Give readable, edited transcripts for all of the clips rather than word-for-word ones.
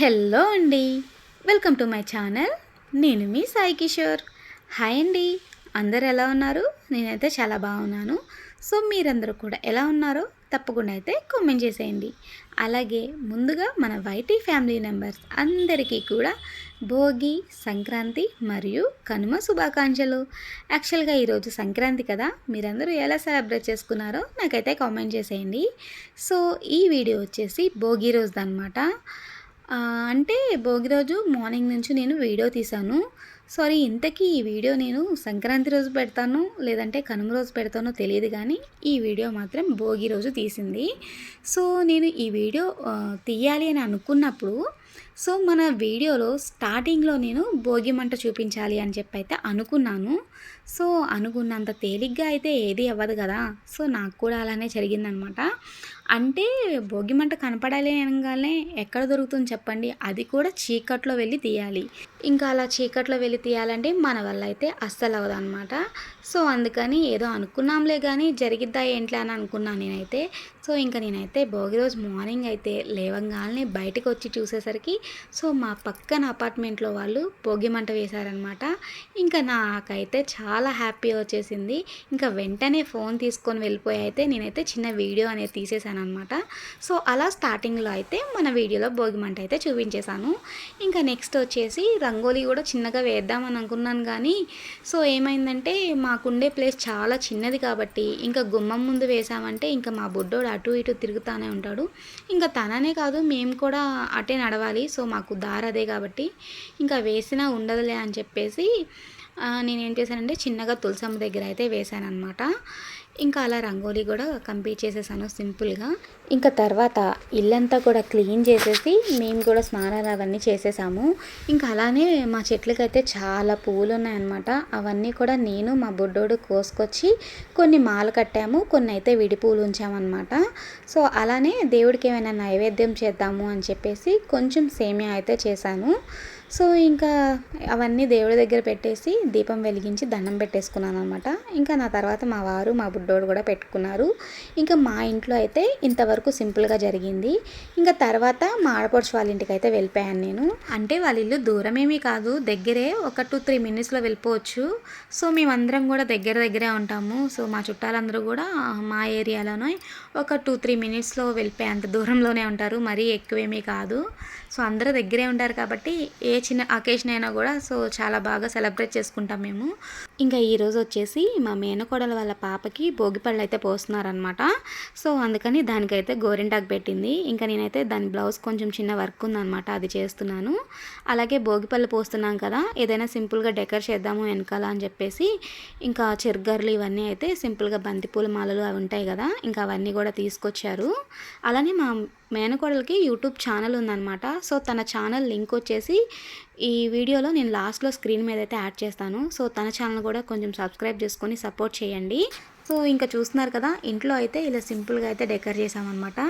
Hello అండి. Welcome to my channel. నేను మీ Sai Kishore. Hi అండి. అందరు ఎలా ఉన్నారు? నేనైతే చాలా బాగున్నాను. సో మీరందరూ కూడా ఎలా ఉన్నారో తప్పకుండా అయితే కామెంట్ చేసేయండి. అలాగే ముందుగా మన వైటీ ఫ్యామిలీ మెంబర్స్ అందరికీ కూడా భోగి, సంక్రాంతి మరియు కనుమ శుభాకాంక్షలు. యాక్చువల్గా ఈరోజు సంక్రాంతి కదా, మీరందరూ ఎలా సెలబ్రేట్ చేసుకున్నారో నాకైతే కామెంట్ చేసేయండి. సో ఈ వీడియో వచ్చేసి భోగి రోజుదనమాట. అంటే భోగి రోజు మార్నింగ్ నుంచి నేను వీడియో తీశాను. సారీ, ఇంతకీ ఈ వీడియో నేను సంక్రాంతి రోజు పెడతాను లేదంటే కనుమ రోజు పెడతానో తెలియదు, కానీ ఈ వీడియో మాత్రం భోగి రోజు తీసింది. సో నేను ఈ వీడియో తీయాలి అని అనుకున్నప్పుడు, సో మన వీడియోలో స్టార్టింగ్లో నేను భోగి మంట చూపించాలి అని చెప్పి అయితే అనుకున్నాను. సో అనుకున్నంత తేలిగ్గా అయితే ఏది అవ్వదు కదా. సో నాకు కూడా అలానే జరిగిందనమాట. అంటే భోగి మంట కనపడాలి అనగానే ఎక్కడ దొరుకుతుంది చెప్పండి, అది కూడా చీకట్లో వెళ్ళి తీయాలి. ఇంకా అలా చీకట్లో వెళ్ళి తీయాలంటే మన వల్ల అయితే అస్సలు అవ్వదన్నమాట. సో అందుకని ఏదో అనుకున్నాంలే కానీ జరిగిద్దా ఏంట్లే అని అనుకున్నాను నేనైతే. సో ఇంకా నేనైతే భోగి రోజు మార్నింగ్ అయితే లేవంగానే బయటకు వచ్చి చూసేసరికి సో మా పక్కన అపార్ట్మెంట్లో వాళ్ళు భోగి మంట వేశారనమాట. ఇంకా నాకైతే చాలా హ్యాపీ వచ్చేసింది. ఇంకా వెంటనే ఫోన్ తీసుకొని వెళ్ళిపోయి అయితే నేనైతే చిన్న వీడియో అనేది తీసేసాను అనమాట. సో అలా స్టార్టింగ్లో అయితే మన వీడియోలో భోగి మంట అయితే చూపించేశాను. ఇంకా నెక్స్ట్ వచ్చేసి రంగోలీ కూడా చిన్నగా వేద్దామని అనుకున్నాను, కానీ సో ఏమైందంటే మాకుండే ప్లేస్ చాలా చిన్నది కాబట్టి ఇంకా గుమ్మం ముందు వేసామంటే ఇంకా మా బుడ్డోడు అటు ఇటు తిరుగుతూనే ఉంటాడు. ఇంకా తననే కాదు మేము కూడా అటే నడవాలి. సో మాకు దారి అదే కాబట్టి ఇంకా వేసినా ఉండదులే అని చెప్పేసి నేనేం చేశానంటే చిన్నగా తులసమ్మ దగ్గర అయితే వేసాను అనమాట. ఇంకా అలా రంగోలీ కూడా కంప్లీట్ చేసేసాను సింపుల్గా. ఇంకా తర్వాత ఇల్లంతా కూడా క్లీన్ చేసేసి మేము కూడా స్నానాలు అవన్నీ చేసేసాము. ఇంకా అలానే మా చెట్లకైతే చాలా పువ్వులు ఉన్నాయన్నమాట. అవన్నీ కూడా నేను మా బుడ్డోడు కోసుకొచ్చి కొన్ని మాల కట్టాము, కొన్ని అయితే విడి పువ్వులు ఉంచామన్నమాట. సో అలానే దేవుడికి ఏమైనా నైవేద్యం చేద్దాము అని చెప్పేసి కొంచెం సేమియా అయితే చేశాను. సో ఇంకా అవన్నీ దేవుడి దగ్గర పెట్టేసి దీపం వెలిగించి దండం పెట్టేసుకున్నాను అనమాట. ఇంకా నా తర్వాత మా వారు మా బుడ్డోడు కూడా పెట్టుకున్నారు. ఇంకా మా ఇంట్లో అయితే ఇంతవరకు సింపుల్గా జరిగింది. ఇంకా తర్వాత మా ఆడపడుచు వాళ్ళ ఇంటికి అయితే వెళ్ళిపోయాను నేను. అంటే వాళ్ళ ఇల్లు దూరమేమీ కాదు, దగ్గరే, ఒక 2-3 మినిట్స్లో వెళ్ళిపోవచ్చు. సో మేమందరం కూడా దగ్గరే ఉంటాము. సో మా చుట్టాలందరూ కూడా మా ఏరియాలోనే ఒక 2-3 మినిట్స్లో వెళ్ళిపోయే అంత దూరంలోనే ఉంటారు, మరీ ఎక్కువేమీ కాదు. సో అందరూ దగ్గరే ఉంటారు కాబట్టి ఏ చిన్న అకేషన్ అయినా కూడా సో చాలా బాగా సెలబ్రేట్ చేసుకుంటాం మేము. ఇంకా ఈరోజు వచ్చేసి మా మేనకోడల వాళ్ళ పాపకి భోగిపళ్ళు అయితే పోస్తున్నారనమాట. సో అందుకని దానికైతే గోరింటాకు పెట్టింది. ఇంకా నేనైతే దాని బ్లౌజ్ కొంచెం చిన్న వర్క్ ఉందనమాట, అది చేస్తున్నాను. అలాగే భోగిపళ్ళు పోస్తున్నాం కదా, ఏదైనా సింపుల్గా డెకర్ చేద్దాము వెనకాల అని చెప్పేసి ఇంకా చెరుగర్లు ఇవన్నీ అయితే సింపుల్గా బంతిపూల మాలలు అవి ఉంటాయి కదా, ఇంకా అవన్నీ కూడా తీసుకొచ్చారు. అలానే మా మేనకోడలకి యూట్యూబ్ ఛానల్ ఉందన్నమాట. సో తన ఛానల్ లింక్ వచ్చేసి ఈ వీడియోలో నేను లాస్ట్లో స్క్రీన్ మీద అయితే యాడ్ చేస్తాను. సో తన ఛానల్ కూడా కొంచెం సబ్స్క్రైబ్ చేసుకొని సపోర్ట్ చేయండి. సో ఇంకా చూస్తున్నారు కదా, ఇంట్లో అయితే ఇలా సింపుల్గా అయితే డెకర్ చేసామన్నమాట.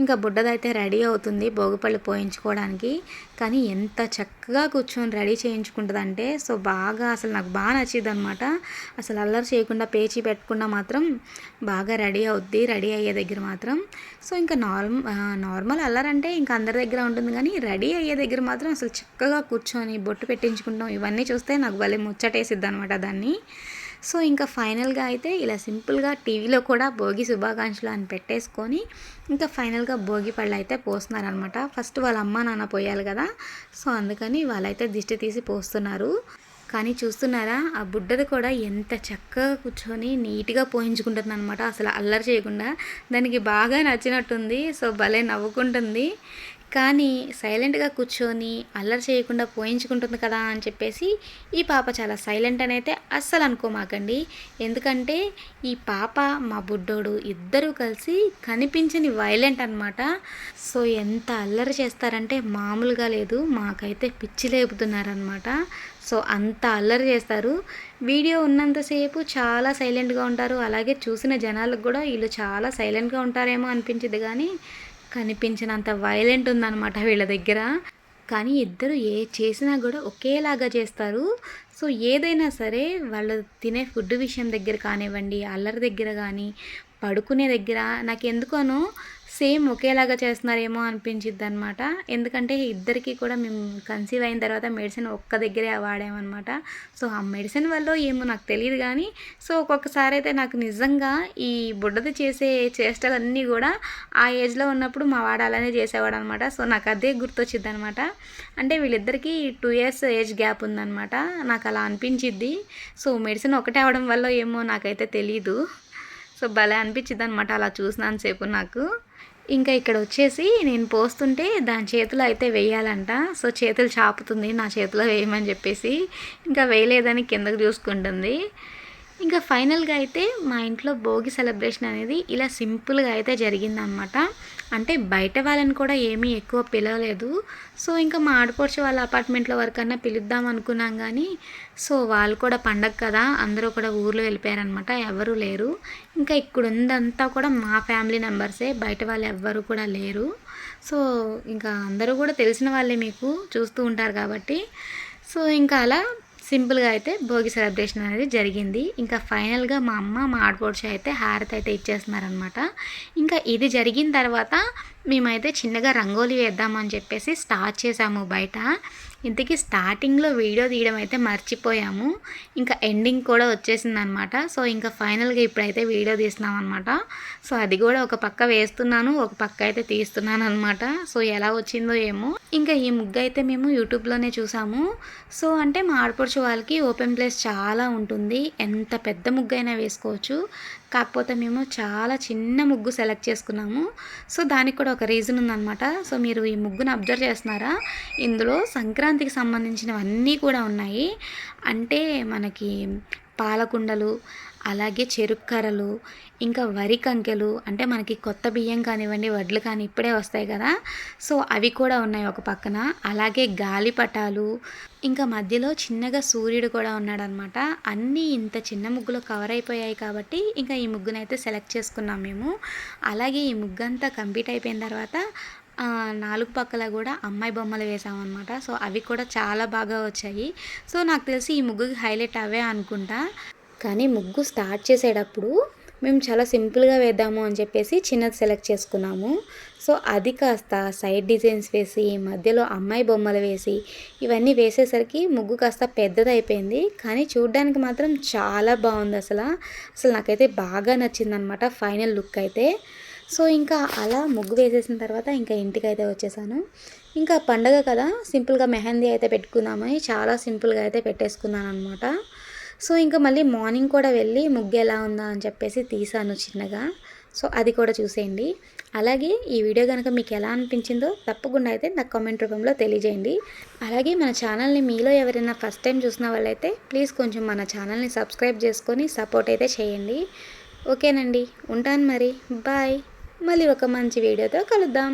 ఇంకా బుడ్డదైతే రెడీ అవుతుంది భోగిపళ్ళు పోయించుకోవడానికి. కానీ ఎంత చక్కగా కూర్చొని రెడీ చేయించుకుంటుందంటే సో బాగా, అసలు నాకు బాగా నచ్చింది అనమాట. అసలు అల్లరి చేయకుండా పేచీ పెట్టకుండా మాత్రం బాగా రెడీ అవుద్ది, రెడీ అయ్యే దగ్గర మాత్రం. సో ఇంకా నార్మల్ అల్లరంటే ఇంకా అందరి దగ్గర ఉంటుంది, కానీ రెడీ అయ్యే దగ్గర మాత్రం అసలు చక్కగా కూర్చొని బొట్టు పెట్టించుకుంటాం. ఇవన్నీ చూస్తే నాకు భలే ముచ్చటేసిద్ది అనమాట దాన్ని. సో ఇంకా ఫైనల్గా అయితే ఇలా సింపుల్గా టీవీలో కూడా భోగి శుభాకాంక్షలు అని పెట్టేసుకొని ఇంకా ఫైనల్గా భోగి పళ్ళు అయితే పోస్తున్నారనమాట. ఫస్ట్ వాళ్ళ అమ్మ నాన్న పోయాలి కదా, సో అందుకని వాళ్ళైతే దిష్టి తీసి పోస్తున్నారు. కానీ చూస్తున్నారా, ఆ బుడ్డది కూడా ఎంత చక్కగా కూర్చొని నీట్గా పోయించుకుంటుంది అనమాట, అసలు అల్లరి చేయకుండా. దానికి బాగా నచ్చినట్టుంది. సో భలే నవ్వుకుంటుంది. కానీ సైలెంట్గా కూర్చొని అల్లరి చేయకుండా పోయించుకుంటుంది కదా అని చెప్పేసి ఈ పాప చాలా సైలెంట్ అని అయితే అస్సలు అనుకోమాకండి. ఎందుకంటే ఈ పాప మా బుడ్డోడు ఇద్దరూ కలిసి కనిపించని వైలెంట్ అనమాట. సో ఎంత అల్లరి చేస్తారంటే మామూలుగా లేదు, మాకైతే పిచ్చి లేపుతున్నారనమాట. సో అంత అల్లరి చేస్తారు. వీడియో ఉన్నంతసేపు చాలా సైలెంట్గా ఉంటారు. అలాగే చూసిన జనాలకు కూడా వీళ్ళు చాలా సైలెంట్గా ఉంటారేమో అనిపించింది, కానీ కనిపించినంత వైలెంట్ ఉందన్నమాట వీళ్ళ దగ్గర. కానీ ఇద్దరు ఏ చేసినా కూడా ఒకేలాగా చేస్తారు. సో ఏదైనా సరే వాళ్ళు తినే ఫుడ్ విషయం దగ్గర కానివ్వండి, అల్లరి దగ్గర కానీ, పడుకునే దగ్గర నాకు ఎందుకనో సేమ్ ఒకేలాగా చేస్తున్నారేమో అనిపించిద్దనమాట. ఎందుకంటే ఇద్దరికీ కూడా మేము కన్సీవ్ అయిన తర్వాత మెడిసిన్ ఒక్క దగ్గరే వాడామనమాట. సో, ఆ మెడిసిన్ వల్లో ఏమో నాకు తెలీదు గానీ, సో, ఒక్కొక్కసారి అయితే నాకు నిజంగా ఈ బుడ్డది చేసే చేష్టలన్నీ గూడా ఆ ఏజ్‌లో ఉన్నప్పుడు మా వాడు అలానే చేసేవాడనమాట. సో, నాకు అదే గుర్తొచ్చిద్దనమాట. అంటే వీళ్ళిద్దరికీ 2 ఇయర్స్ ఏజ్ గ్యాప్ ఉందనమాట. నాకు అలా అనిపించిద్ది. సో, మెడిసిన్ ఒకటే అవ్వడం వల్లో ఏమో నాకైతే తెలీదు. సో, భలే అనిపించిద్దనమాట అలా చూసినంత సేపు నాకు. ఇంకా ఇక్కడ వచ్చేసి నేను పోస్తుంటే దాని చేతిలో అయితే వేయాలంట. సో, చేతులు చాపుతుంది నా చేతిలో వేయమని చెప్పేసి. ఇంకా వేయలేదని కిందకి చూసుకుంటుంది. ఇంకా ఫైనల్‌గా అయితే మా ఇంట్లో భోగి సెలబ్రేషన్ అనేది ఇలా సింపుల్‌గా అయితే జరిగిందనమాట. అంటే బయట వాళ్ళని కూడా ఏమీ ఎక్కువ పిలవలేదు. సో, ఇంకా మా ఆడపడుచు వాళ్ళ అపార్ట్మెంట్‌లో వరకన్నా పిలుద్దాం అనుకున్నాం గానీ, సో, వాళ్ళు కూడా పండగ కదా! అందరూ కూడా ఊర్లో వెళ్ళిపోయారనమాట. ఎవరు లేరు. ఇంకా ఇక్కడుందంతా కూడా మా ఫ్యామిలీ మెంబర్సే. బయట వాళ్ళు ఎవ్వరు కూడా లేరు. సో, ఇంకా అందరూ కూడా తెలిసిన వాళ్ళే మీకు చూస్తూ ఉంటారు కాబట్టి. సో, ఇంకా అలా సింపుల్‌గా అయితే భోగి సెలబ్రేషన్ అనేది జరిగింది. ఇంకా ఫైనల్‌గా మా అమ్మ, మా ఆడపడుచు అయితే హారతి అయితే ఇచ్చేస్తున్నారనమాట. ఇంకా ఇది జరిగిన తర్వాత మేమైతే చిన్నగా రంగోలి వేద్దామని చెప్పేసి స్టార్ట్ చేసాము బయట. ఇంతకీ స్టార్టింగ్‌లో వీడియో తీయడం అయితే మర్చిపోయాము. ఇంకా ఎండింగ్ కూడా వచ్చేసిందనమాట. సో, ఇంకా ఫైనల్‌గా ఇప్పుడైతే వీడియో తీస్తున్నామనమాట. సో, అది కూడా ఒక పక్క వేస్తున్నాను, ఒక పక్క అయితే తీస్తున్నాననమాట. సో, ఎలా వచ్చిందో ఏమో. ఇంకా ఈ ముగ్గు అయితే మేము యూట్యూబ్‌లోనే చూసాము. సో, అంటే మా ఆడపడుచు వాళ్ళకి ఓపెన్ ప్లేస్ చాలా ఉంటుంది. ఎంత పెద్ద ముగ్గైనా వేసుకోవచ్చు. కాకపోతే మేము చాలా చిన్న ముగ్గు సెలెక్ట్ చేసుకున్నాము. సో, దానికి కూడా ఒక రీజన్ ఉందనమాట. సో, మీరు ఈ ముగ్గును అబ్జర్వ్ చేస్తున్నారా? ఇందులో సంక్రాంతికి సంబంధించినవన్నీ కూడా ఉన్నాయి. అంటే మనకి పాలకుండలు, అలాగే చెరుకు కర్రలు, ఇంకా వరి కంకెలు, అంటే మనకి కొత్త బియ్యం కానివ్వండి, వడ్లు కానీ ఇప్పుడే వస్తాయి కదా! సో, అవి కూడా ఉన్నాయి ఒక పక్కన. అలాగే గాలిపటాలు, ఇంకా మధ్యలో చిన్నగా సూర్యుడు కూడా ఉన్నాడనమాట. అన్నీ ఇంత చిన్న ముగ్గులో కవర్ అయిపోయాయి కాబట్టి ఇంకా ఈ ముగ్గునైతే సెలెక్ట్ చేసుకున్నాం మేము. అలాగే ఈ ముగ్గంతా కంప్లీట్ అయిపోయిన తర్వాత 4 పక్కల కూడా అమ్మాయి బొమ్మలు వేసామన్నమాట. సో, అవి కూడా చాలా బాగా వచ్చాయి. సో, నాకు తెలిసి ఈ ముగ్గుకి హైలైట్ అవే అనుకుంటా. కానీ ముగ్గు స్టార్ట్ చేసేటప్పుడు మేము చాలా సింపుల్‌గా వేద్దాము అని చెప్పేసి చిన్నది సెలెక్ట్ చేసుకున్నాము. సో, అది కాస్త సైడ్ డిజైన్స్ వేసి, మధ్యలో అమ్మాయి బొమ్మలు వేసి, ఇవన్నీ వేసేసరికి ముగ్గు కాస్త పెద్దదయిపోయింది. కానీ చూడ్డానికి మాత్రం చాలా బాగుందసల. అసలు నాకైతే బాగా నచ్చిందనమాట ఫైనల్ లుక్ అయితే. సో, ఇంకా అలా ముగ్గు వేసేసిన తర్వాత ఇంకా ఇంటికైతే వచ్చేసాను. ఇంకా పండగ కదా, సింపుల్‌గా మెహందీ అయితే పెట్టుకుందామని చాలా సింపుల్‌గా అయితే పెట్టేసుకున్నాననమాట. సో, ఇంకా మళ్ళీ మార్నింగ్ కూడా వెళ్ళి ముగ్గు ఎలా ఉందా అని చెప్పేసి తీసాను చిన్నగా. సో, అది కూడా చూసేయండి. అలాగే ఈ వీడియో కనుక మీకు ఎలా అనిపించిందో తప్పకుండా అయితే నాకు కామెంట్ రూపంలో తెలియజేయండి. అలాగే మన ఛానల్ని మీలో ఎవరైనా ఫస్ట్ టైం చూసిన వాళ్ళైతే ప్లీజ్ కొంచెం మన ఛానల్ని సబ్స్క్రైబ్ చేసుకొని సపోర్ట్ అయితే చేయండి. ఓకేనండి, ఉంటాను మరి. బాయ్. మళ్ళీ ఒక మంచి వీడియోతో కలుద్దాం.